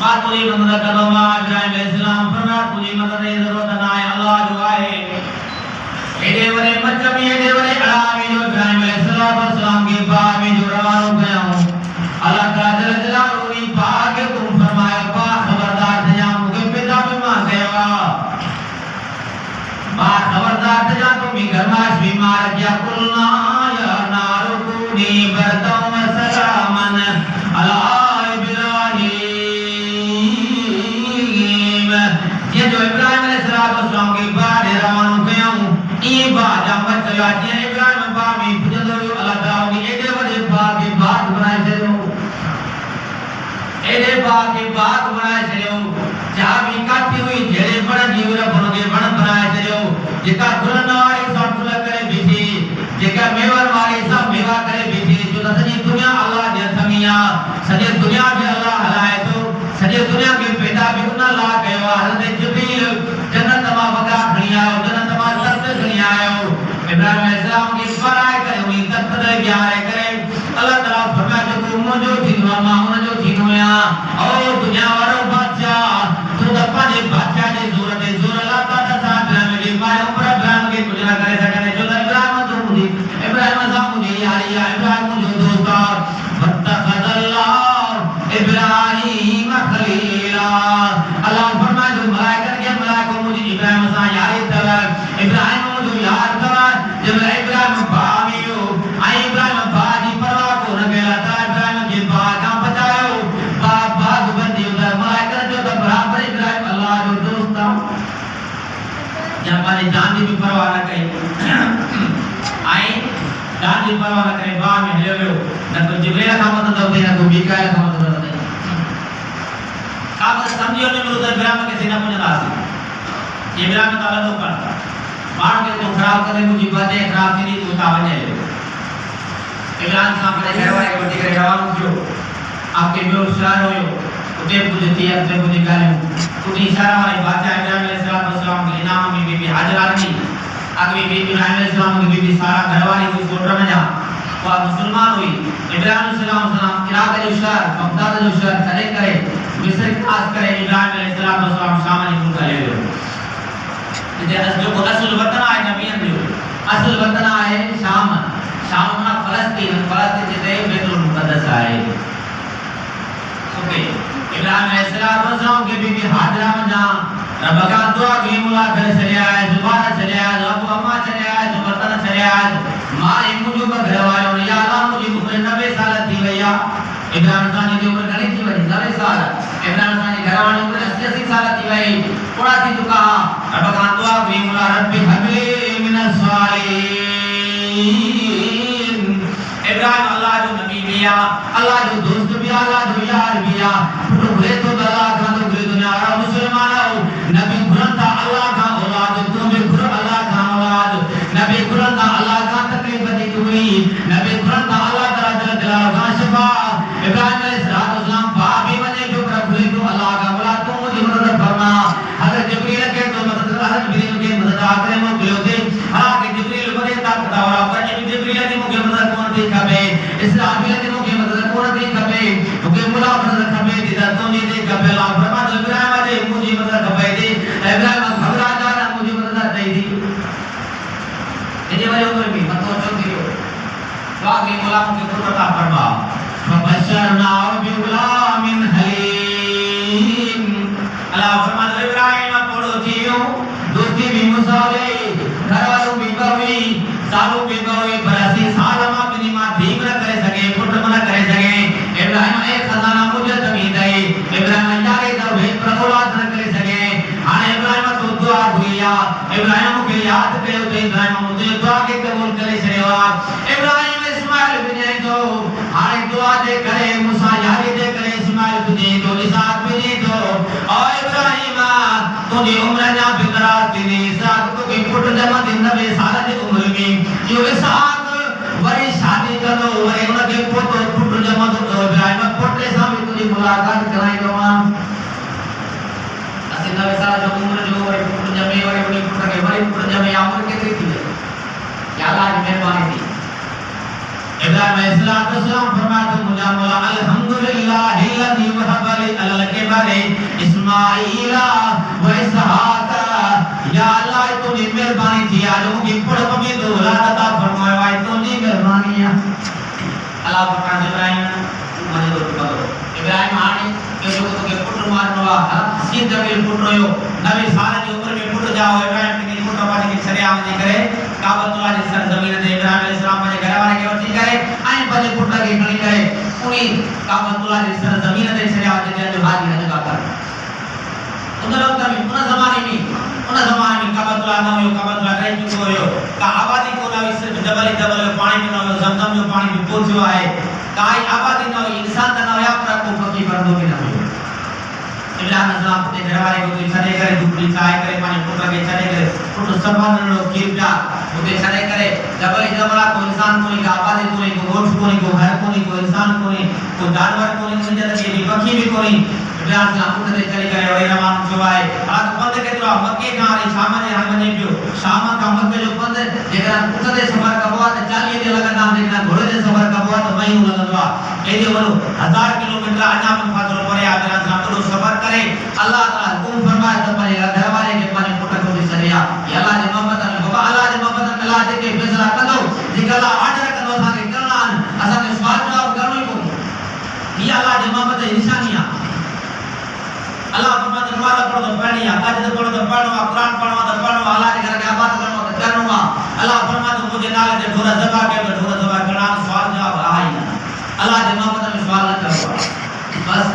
बात तुझी मदद करो मां इब्राहिम अलैहिस्सलाम फरमाया तुझी मदद की जरूरत ना है अल्लाह जो है एडे वरे मचमी एडे वरे अलामी जो इब्राहिम अलैहिस्सलाम के बाद में जो रवाना गया हूं अल्लाह ताला जल जलालहू ने पाक तुम फरमाया बा खबरदार थे मुझे पिता में मां गया बा खबरदार थे तुम गरमाश बीमार क्या कुलना या नारुकुनी बरदम सलामन अला ये जो इब्राहिम अलैहिस्सलाम के बाद रवाना गया हूं ये बात मत चला जे इब्राहिम बाबी पुजंदो अल्लाह ताला ने एडे वडे बाग के बाग बनाए छड़ियो एडे बाग के बाग बनाए छड़ियो जहां भी काटी हुई जेड़े बड़ जीवर बनगे बण बनाए छड़ियो जेका गुलन वाली सब गुल करे बीठी जेका मेवर वाली सब मेवा करे बीठी जो सजी दुनिया अल्लाह जे थमिया सजे दुनिया भी अल्लाह हलाए तो सजे दुनिया के पैदा भी उन अल्लाह कयो हज़रत जिब्रील जन्नत मा वगा खणिया जन्नत मा तख्त खणिया आयो इब्राहिम अलैहिस्सलाम की फराए करे उनी तख्त दे प्यारे करे अल्लाह ताला फरमाया जो मुजो थीनो मा उन जो थीनो या ओ दुनिया वारो बादशाह तू त पाजे बादशाह जी जरूरत है जोर अल्लाह ताला साथ इब्राहिम के मारे ऊपर इब्राहिम के कुछ ना करे सके जो इब्राहिम तो मुझे इब्राहिम सा मुझे यार या इब्राहिम जो दोस्त फतखदल्लाह इब्राहिम खलीला अल्लाह फरमाया जो मलाइका के मलाइका मुझे इब्राहिम सा यार तला इब्राहिम मुझे यार तला जब इब्राहिम बावियो आई इब्राहिम बाजी परवाह को न गेला था इब्राहिम के बागा बचायो बाग बंदी उधर मलाइका जो तो बराबर इब्राहिम अल्लाह जो दोस्त था जब हमारी जान की भी परवाह न करी आई जान की परवाह न करे बाग में ले लो न तो जिब्रील का मदद होते न तो मिकाईल का मदद होते आप समझियो ने मेरे उधर इब्राहिम के सीना में नासी इब्राहिम ताला तो करता बाण के तो खराब करे मुझे बातें खराब थी तो तावने ले इब्राहिम साहब ने कहवा एक बड़ी करे जवान जो आपके में उशार होयो उठे मुझे तिया से मुझे गाले उठी इशारा वाली बादशाह इब्राहिम अलैहिस्सलाम के इनाम में बीबी हाजरा नहीं आगे बीबी इब्राहिम अलैहिस्सलाम की बीबी सारा घरवाली हुई फोटो में जा वो मुसलमान हुई इब्राहिम अलैहिस्सलाम इराक के उशार बगदाद के उशार खड़े करे मिस्र खास करे इब्राहिम अलैहिस्सलाम शाम ने मुल्क ले लो जे जो असल वतन है नबियन जो असल वतन है शाम ना फलस्तीन जिते बैतुल मुक़द्दस है ओके इब्राहिम अलैहिस्सलाम के बीबी हाजरा में जा रब का दुआ की मुलाकात चलिया है जुबान चलिया है अबू अम्मा चलिया है वतन चलिया है मां मुझे घर वालों ने या अल्लाह मुझे उम्र 90 साल थी भैया इब्राहिम खान की उम्र घणी थी वही 90 साल इब्राहिम खान की घरवाली उम्र 80 साल थी वही थोड़ा थी चुका रब का दुआ की मुलाकात भी हबली मिनस सालिहीन इब्राहिम अल्लाह जो नबी बिया अल्लाह जो दोस्त बिया अल्लाह जो यार बिया तो भले तो अल्लाह का तो पूरी दुनिया और मुसलमान हो नबी खुदा अल्लाह का औलाद तुम भी खुदा अल्लाह का औलाद नबी खुदा अल्लाह का तकलीफ दी हुई नबी खुदा अल्लाह ताला जल जलाल का शफा इब्राहिम अलैहिस्सलाम बाबी बने जो प्रभु तो अल्लाह का औलाद तुम मुझे मदद फरमा हजरत जिब्रील के तो मदद हजरत जिब्रील के मदद आखिर में मिलो थे हां कि जिब्रील बने ताकत और पर जिब्रील की मुझे मदद कौन थी कबे इसराफील की मुझे मदद कौन थी कबे मुझे मुला मदद कबे दिदा तो नहीं दे कबे अल्लाह फरमा इब्राहिम दे मुझे मदद कबे दे इब्राहिम घबरा जा मुझे मदद दे दी ये वाले उम्र में मतलब जो दियो वाकई मुला मुझे कुर्बता फरमा फबशरना बिगुलामिन हलीम अल्लाह फरमा इब्राहिम पढ़ो थियो दोस्ती भी मुसावे घर वालों भी कभी सालों भी कभी बरसी साल में अपनी मां ठीक न करे सके पुत्र न करे सके इब्राहिम एक खजाना मुझे जमी दे इब्राहिम जाके तो भेद प्रकोलात न करे सके हां इब्राहिम तो दुआ हुईया इब्राहिम के याद कयो तो इब्राहिम मुझे दुआ के कबूल करे छेवा इब्राहिम इस्माइल बिने तो हां दुआ दे करे मूसा यारी दे करे इस्माइल बिने तो इसहाक बिने तो और इब्राहिम तुझे उम्र ना बिदराज दिने इसहाक तो के पुत्र जमा दिन 90 साल की उम्र में जो इसहाक वरी शादी करो वरी उनके पुत्र जमा तो इब्राहिम पुत्र सामने तुझे मुलाकात कराई दो असि 90 साल जो उम्र जो वरी पुत्र जमे वरी पुत्र के वरी पुत्र जमे उम्र कितनी थी क्या अल्लाह की मेहरबानी थी इब्राहिम अलैहिस्सलाम फरमाते मुझे मौला अल्हम्दुलिल्लाहिल्लज़ी वहब ली अलल किबार इस्माईला व इसहाक या अल्लाह तूने मेहरबानी थी आलू की पड़प में दो औलाद अता फरमाया तूने मेहरबानी है अल्लाह फरमान इब्राहिम मने दो करो इब्राहिम आने के जो तो के पुत्र मारनो आ सीध जबील पुत्र यो नबी साल की उम्र में पुत्र जाओ इब्राहिम के पुत्र वाले के शरिया में करे काबतुल्लाह की सरजमीन दे इब्राहिम अलैहिस्सलाम में घर वाले के वती करे आई पले पुत्र के खड़ी करे उनी काबतुल्लाह की सरजमीन दे शरिया में जो हाजी है जगह कर उन जमाने में काबतुल्लाह ना हो काबतुल्लाह रह चुको हो का आबादी को ना सिर्फ जबल पानी में ना हो जमजम जो पानी में पहुंचो है काई आबादी ना हो इंसान ना हो या पर को फकी कर दो के ना हो इब्राहिम अलैहिस्सलाम अपने घर वाले को इशारे करे दुबली चाय करे पानी पुत्र के इशारे करे पुत्र सभान लो किरजा उसे इशारे करे जबला को इंसान को नहीं आबादी को नहीं को गोठ को नहीं को घर को नहीं को इंसान को नहीं को जानवर को नहीं मुझे तो ये पक्षी भी को नहीं इब्राहिम अलैहिस्सलाम उठते चले गए और रवान जुवाए आज बंद के तो मक्के का रे शाम ने हम ने पियो शाम का मक्के जो बंद जेकरा उठते सफर का हुआ तो 40 दिन लगा नाम देखना घोड़े से सफर का हुआ तो महीनों लगा ए जे बोलो 1000 किलोमीटर आना में फासलो पड़े आदरा तो सफर करे अल्लाह ताला हुकुम फरमाए तो पड़ेगा घर वाले के पानी पुत्र को भी सरिया ये अल्लाह ने मोहब्बत में बाबा अल्लाह ने मोहब्बत में अल्लाह के फैसला कर दो जिकला ऑर्डर कर दो था कि करना असा के सवाल जवाब करनो ही को ये अल्लाह ने मोहब्बत की निशानियां अल्लाह फरमाता नमाज पढ़ो तो पढ़िया हज पढ़ो तो पढ़ो कुरान पढ़ो तो पढ़ो अल्लाह के घर के आबाद करो तो करनो अल्लाह फरमाता मुझे नाले से ढोरा दबा के ढोरा दबा करना सवाल जवाब आ ही अल्लाह ने मोहब्बत में सवाल न करो बस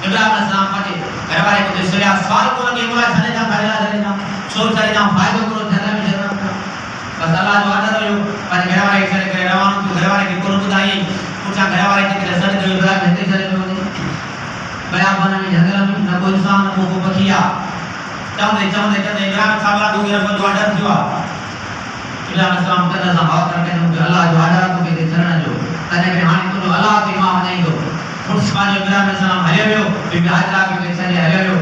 इब्राहिम अलैहिस्सलाम पाके घर वाले को सरिया सवाल को लगे बोला चले जा सोच चले जा फायदा करो जरा में जरा बस अल्लाह जो आदर हो पर घर वाले चले गए रवान को घर वाले की को बुदाई पूछा घर वाले के सर जो इब्राहिम रहते चले बयान बना में जंगल में न कोई इंसान न को बखिया चंदे इब्राहिम साहब दो गिर को ऑर्डर हुआ इब्राहिम अलैहिस्सलाम का सहाबा करके उनको अल्लाह जो ऑर्डर को के चरण जो तने के हानि तो अल्लाह के मां नहीं दो उस बार इब्राहिम अलैहिस्सलाम हरियो बीबी हाजरा के चले हरियो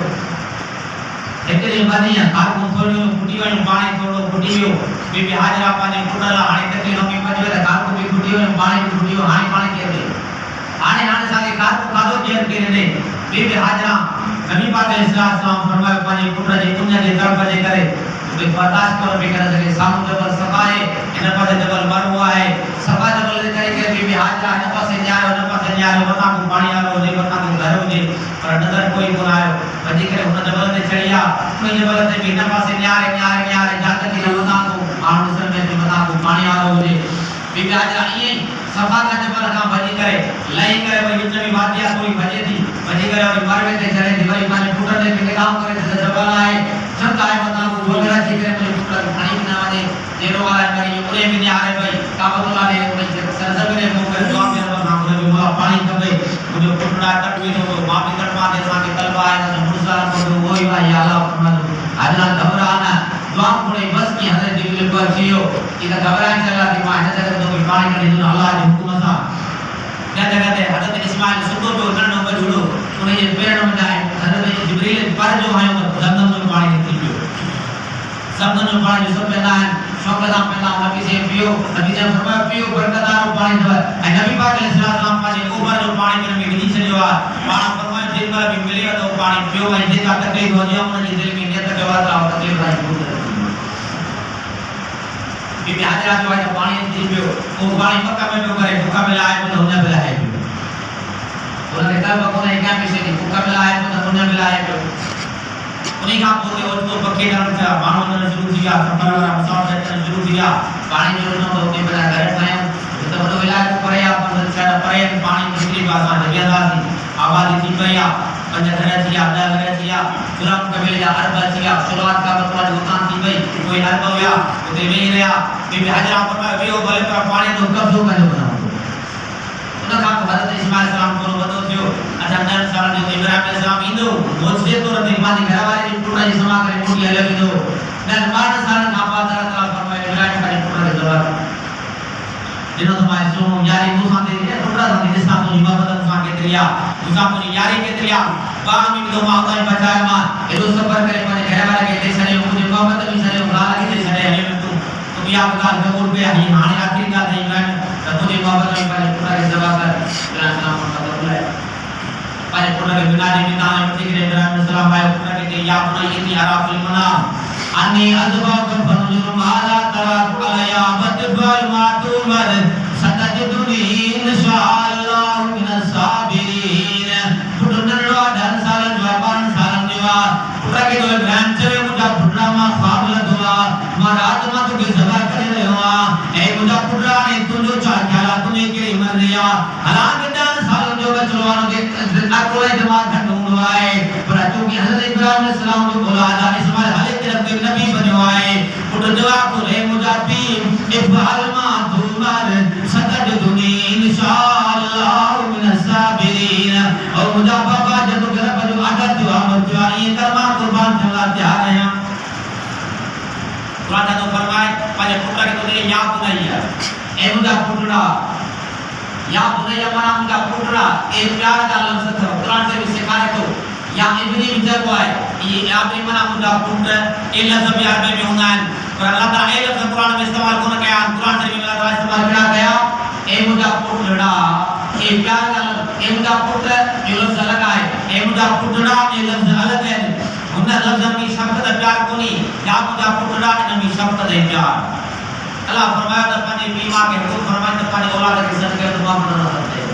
एकले बनिया कार को थोड़ो फुटी वाली पानी थोड़ो फुटीयो बीबी हाजरा पानी फुटला हानि तकली नो में मजवे कार को भी फुटीयो पानी फुटीयो हानि पानी के दे आने सागे कार को कादो केयर के ने बीबी हाजरा नबी पाक अलैहिस्सलाम फरमाए पानी पुत्र जे दुनिया जे दर बजे करे तो बर्दाश्त करो बेकर सके सामू जबल सफाए इन पर जबल मरवा है सफा जबल करे के बीबी हाजरा न पासे न्यारो बता को पानी आलो दे बता को घर हो जे पर नजर कोई बुलायो बजी करे उन जबल ने चढ़िया कोई जबल ते भी न पासे न्यारे जात की बता को आन सर में बता को पानी आलो जे बीबी हाजरा ये सफा का जबल का बजी करे लई करे वही बीच में बातिया कोई बजे थी बजी करे और मारवे ते चढ़े दिवाली माने पुटर ने के काम करे तो जबल आए जब आए बता को बोलरा जी करे मेरे पुटर पानी बिना वाले जेरो वाला करी पूरे भी आ रहे भाई काबतुल्लाह ने कोई सरजब ने मुंह कर जवाब दे रहा हूं कि मोला पानी कबे मुझे पुटड़ा कटवी तो मां भी कटवा दे सा के तलवा है तो मुर्सा को वही भाई अल्लाह फरमानो अल्लाह घबराना दुआ पड़े बस की हजरत जिब्रील पर जियो इधर घबराए चला कि मां हजरत तो कोई पानी कर दे अल्लाह के हुक्म सा क्या जगह है हजरत इस्माइल सुतो पे उतरने ऊपर जुड़ो उन्हें ये पेड़ में जाए हजरत जिब्रील पर जो है वो जन्नत में पानी निकल पियो जन्नत में पानी जो सब पहला है शौकत पहला नबी से पियो नबी ने फरमाया पियो बरकतदार पानी जो है नबी पाक अलैहिस्सलाम पानी ऊपर जो पानी में भी नीचे जो है पानी फरमाया जिन पर भी मिलेगा तो पानी पियो है जिसका तकलीफ हो जाए उन्हें दिल में नियत के बाद आओ तकलीफ है बीबी हाजरा जो है पानी दी पियो वो पानी मक्का में पियो करे भूखा मिला है तो होने मिला है उन्होंने कहा कोने क्या पीछे नहीं भूखा मिला है तो होने मिला है उन्हीं का बोलते हो तो पक्के धर्म से मानव ने शुरू किया सफर का मसाल से शुरू किया पानी जो न तो के बना घर खाया तो बड़ो इलाज परे अपन से परे पानी दूसरी भाषा जगह थी आबादी थी भैया पंचधर थी आधा घर थी तुरंत कबीले या अरब थी शुरुआत का मतलब दुकान थी भाई कोई अरब होया उते नहीं रहा बीबी हाजरा पर भी वो बोले पर पानी तो कब जो करे बनाओ उनका हजरत इस्माइल सलाम को बतो थियो अच्छा नर साल जो इब्राहिम अलैहिस्सलाम इंदो मोजे तो रते मानी घर वाले की टूटा जी समा करे मुड़ी हले इंदो नर मार साल का पाता ताला फरमाए इब्राहिम का टूटा के जवाब जिनो तो माय सो यारी मुसा दे टूटा था जिसका तो इबादत मुसा के त्रिया मुसा को यारी के त्रिया बामी दो माता ने बचाया मां ये तो सफर करे माने घर वाले के देश ने मुझे मोहब्बत भी सरे गाला के देश ने हले में तो या बता जरूर पे ही हाने आखिरी का इब्राहिम तो मुझे मोहब्बत में पहले टूटा के जवाब कर इब्राहिम सलाम को बुलाया पाए पुत्र के बिना दे बिना में ठीक रे इब्राहिम सलाम आए पुत्र के या पुत्र इतनी अराफिल मना अन्नी अजबा कर फनुजुर माला तरा अलया बदबल मातुमर सतजदुनी इंशाअल्लाह मिनस साबिरीन पुटनडवा धन सालन जवान सालन जवा पुत्र के दो ग्राम चले मुझा पुटना मा फाबल दुआ महाराज मा तो के जगह करे रे हुआ ए मुझा पुटरा ने तू जो चाह ख्याला तूने के मर रिया हालांकि धन सालन जो चलवानो के अकोले दिमाग ढूंढवाए पर चूंकि हजरत इब्राहिम सलाम जो औलाद इस्माइल अलैहि तरफ के नबी बनवाए पुट दुआ को रे मुजाबी इफअल मा तुमर सतजदुनी इंशाअल्लाह मिनस साबिरीन और मुझा बाबा जब घर पर जो आदत जो हम जो ये कर्मा कुर्बान चला तैयार है कुरान तो फरमाए पाजे पुत्र के तो याद नहीं है ए मुझा पुटड़ा या बुनैया मना मुझा पुटड़ा ए प्यार का लफ्ज था कुरान से भी सिखाए तो या इब्नी विजर को है ये आपने मना मुझा पुत्र ए लफ्ज भी अरबी में होना है और अल्लाह ताला ए लफ्ज कुरान में इस्तेमाल होना क्या कुरान से भी अल्लाह ताला इस्तेमाल किया गया ए मुझा पुटड़ा ए प्यार का लफ्ज ए मुझा पुत्र ये लफ्ज अलग है ए मुझा पुटड़ा ये लफ्ज अलग है उन लफ्ज में शब्द प्यार को नहीं या मुझा पुटड़ा में शब्द है प्यार अल्लाह फरमाया तपने बीमा के हुक्म फरमाया तपने औलाद के सदके तो माफ न सकते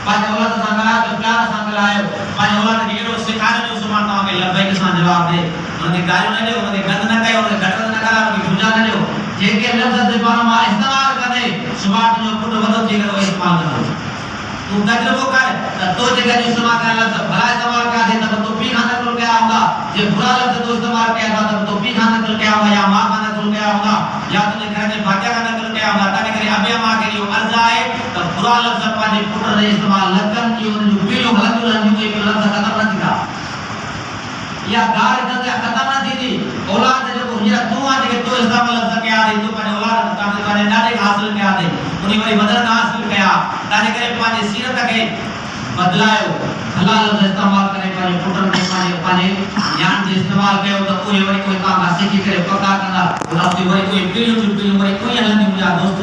पांच औलाद सांगला जो प्यार सांगला है पांच औलाद के जो सिखाने जो सुमान तो के लब्बैक के साथ जवाब दे उन्हें गायो न दे उन्हें गंद न कहे उन्हें घटत न करा उन्हें पूजा न दे जे के लफ्ज से पाना मा इस्तेमाल करे सुबात जो पुट बदल जे करो इस्तेमाल करो तू तजरबो कर तो जगह जो इस्तेमाल कर लफ्ज भला इस्तेमाल कर दे तब तो पी खाना कर क्या होगा जे बुरा लफ्ज तो इस्तेमाल किया था तब तो पी खाना कर क्या होगा या मां खाना कर क्या होगा या तूने घर में भाग्य खाना कर क्या होगा ताकि करे अबे मां के लिए अर्ज आए तो बुरा लफ्ज पाने पुत्र रे इस्तेमाल लगन की उन जो पीलो हलन जो रंजू के लफ्ज खत्म न थीगा या गार इधर खत्म न थी औलाद जो हिया तू आज के तो इस्तेमाल लफ्ज क्या दे तो पाने औलाद ताकि पाने नाते हासिल क्या दे उन्हीं वरी बदल हासिल किया ताकि करे पाने सीरत के बदलायो भला लफ्ज इस्तेमाल करे पाने पुत्र ने पाने ज्ञान जे इस्तेमाल कयो तो कोई वरी कोई काम सीखी करे पक्का कंदा उन वरी कोई पीलो वरी कोई हलन मुझा दोस्त